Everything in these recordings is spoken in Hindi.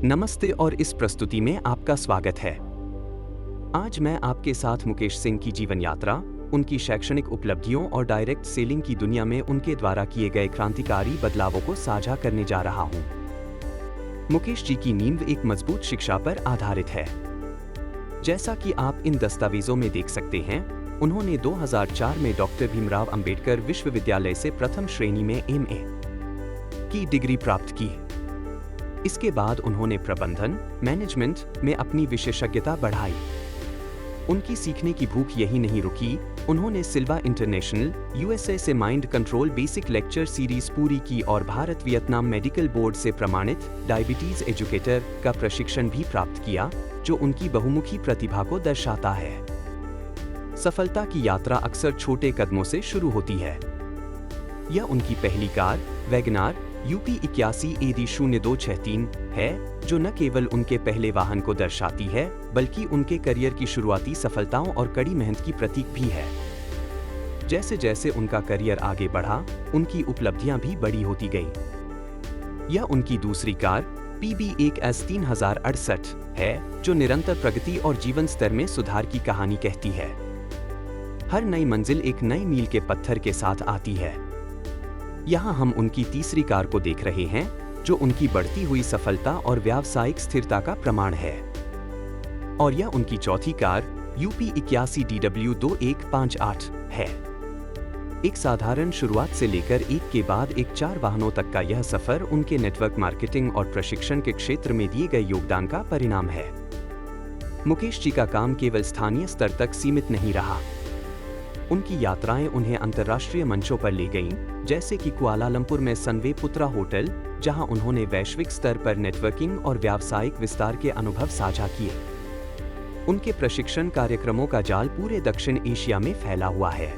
नमस्ते और इस प्रस्तुति में आपका स्वागत है। आज मैं आपके साथ मुकेश सिंह की जीवन यात्रा, उनकी शैक्षणिक उपलब्धियों और डायरेक्ट सेलिंग की दुनिया में उनके द्वारा किए गए क्रांतिकारी बदलावों को साझा करने जा रहा हूं। मुकेश जी की नींव एक मजबूत शिक्षा पर आधारित है। जैसा कि आप इन दस्तावेजों में देख सकते हैं, उन्होंने 2004 में डॉक्टर भीमराव अंबेडकर विश्वविद्यालय से प्रथम श्रेणी में MA की डिग्री प्राप्त की। इसके बाद उन्होंने प्रबंधन मैनेजमेंट में अपनी विशेषज्ञता बढ़ाई। उनकी सीखने की भूख यही नहीं रुकी, उन्होंने सिल्वा इंटरनेशनल USA से mind control basic lecture series पूरी की और भारत वियतनाम मेडिकल बोर्ड से प्रमाणित डायबिटीज एजुकेटर का प्रशिक्षण भी प्राप्त किया, जो उनकी बहुमुखी प्रतिभा को दर्शाता है। सफलता की यात्रा अक्सर छोटे कदमों से शुरू होती है। यह उनकी पहली कार वैगनार UP 81 AD 0263 है, जो न केवल उनके पहले वाहन को दर्शाती है, बल्कि उनके करियर की शुरुआती सफलताओं और कड़ी मेहनत की प्रतीक भी है। जैसे जैसे उनका करियर आगे बढ़ा, उनकी उपलब्धियां भी बड़ी होती गईं। यह उनकी दूसरी कार PB1S 3068 है, जो निरंतर प्रगति और जीवन स्तर में सुधार की कहानी कहती है। हर नई मंजिल एक नई मील के पत्थर के साथ आती है। यहाँ हम उनकी तीसरी कार को देख रहे हैं, जो उनकी बढ़ती हुई सफलता और व्यावसायिक स्थिरता का प्रमाण है। और यह उनकी चौथी कार UP 81 DW 2158 है। एक साधारण शुरुआत से लेकर एक के बाद एक 4 वाहनों तक का यह सफर उनके नेटवर्क मार्केटिंग और प्रशिक्षण के क्षेत्र में दिए गए योगदान का परिणाम है। मुकेश जी का काम केवल स्थानीय स्तर तक सीमित नहीं रहा। उनकी यात्राएं उन्हें अंतर्राष्ट्रीय मंचों पर ले गईं, जैसे कि कुआलालंपुर में सनवे पुत्रा होटल, जहां उन्होंने वैश्विक स्तर पर नेटवर्किंग और व्यावसायिक विस्तार के अनुभव साझा किए। उनके प्रशिक्षण कार्यक्रमों का जाल पूरे दक्षिण एशिया में फैला हुआ है।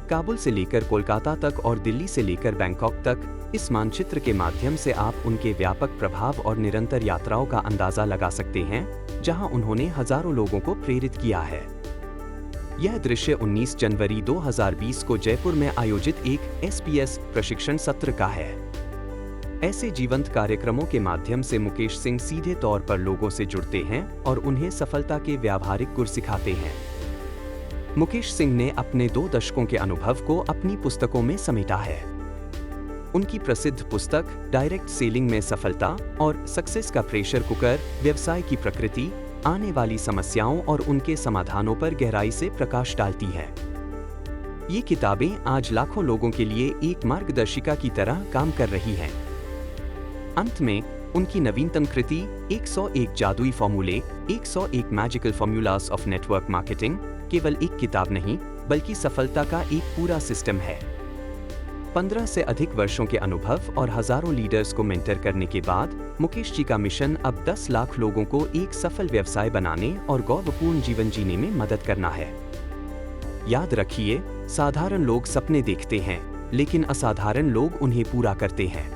काबुल से लेकर कोलकाता तक और दिल्ली से लेकर बैंकॉक तक, इस मानचित्र के माध्यम से आप उनके व्यापक प्रभाव और निरंतर यात्राओं का अंदाजा लगा सकते हैं, जहां उन्होंने हजारों लोगों को प्रेरित किया है। यह दृश्य 19 जनवरी 2020 को जयपुर में आयोजित एक SPS प्रशिक्षण सत्र का है। ऐसे जीवंत कार्यक्रमों के माध्यम से मुकेश सिंह सीधे तौर पर लोगों से जुड़ते हैं और उन्हें सफलता के व्यावहारिक गुर सिखाते हैं। मुकेश सिंह ने अपने 2 दशकों के अनुभव को अपनी पुस्तकों में समेटा है। उनकी प्रसिद्ध पुस्तक डायरेक्ट सेलिंग में सफलता और सक्सेस का प्रेशर कुकर, व्यवसाय की प्रकृति, आने वाली समस्याओं और उनके समाधानों पर गहराई से प्रकाश डालती है। ये किताबें आज लाखों लोगों के लिए एक मार्गदर्शिका की तरह काम कर रही हैं। अंत में उनकी नवीनतम कृति 101 जादुई फॉर्मूले, 101 magical formulas of network marketing केवल एक किताब नहीं, बल्कि सफलता का एक पूरा सिस्टम है। 15 से अधिक वर्षों के अनुभव और हजारों लीडर्स को मेंटर करने के बाद, मुकेश जी का मिशन अब 10 लाख लोगों को एक सफल व्यवसाय बनाने और गौरवपूर्ण जीवन जीने में मदद करना है। याद रखिए, साधारण लोग सपने देखते हैं, लेकिन असाधारण लोग उन्हें पूरा करते हैं।